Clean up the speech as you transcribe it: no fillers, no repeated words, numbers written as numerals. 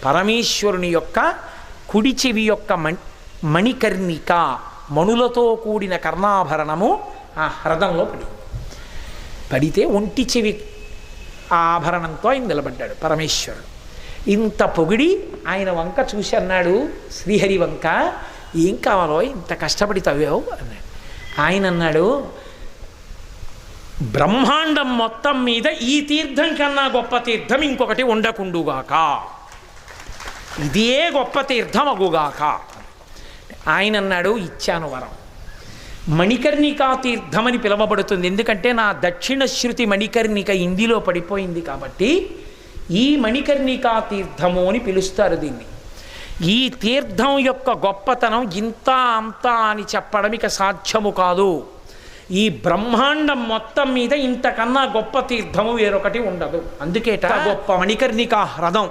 పరమేశ్వరుని యొక్క కుడి చెవి యొక్క మణికర్ణిక, మణులతో కూడిన కర్ణాభరణము ఆ హ్రదంలో పడితే ఒంటి చెవి ఆభరణంతో ఆయన నిలబడ్డాడు పరమేశ్వరుడు. ఇంత పొగిడి ఆయన వంక చూసి అన్నాడు, శ్రీహరి వంక, ఏం కావాలో ఇంత కష్టపడి తవ్వావు అన్నాడు. ఆయన అన్నాడు, బ్రహ్మాండం మొత్తం మీద ఈ తీర్థం కన్నా గొప్ప తీర్థం ఇంకొకటి ఉండకుండుగాక, ఇదే గొప్ప తీర్థం అగుగాక. ఆయన అన్నాడు, ఇచ్చాను వరం. మణికర్ణికా తీర్థం అని పిలవబడుతుంది, ఎందుకంటే నా దక్షిణ శృతి మణికర్ణిక ఇందులో పడిపోయింది కాబట్టి ఈ మణికర్ణికా తీర్థము అని పిలుస్తారు దీన్ని. ఈ తీర్థం యొక్క గొప్పతనం ఇంత అంత అని చెప్పడం ఇక సాధ్యము కాదు. ఈ బ్రహ్మాండం మొత్తం మీద ఇంతకన్నా గొప్ప తీర్థము వేరొకటి ఉండదు. అందుకేట గొప్ప మణికర్ణికా హ్రదం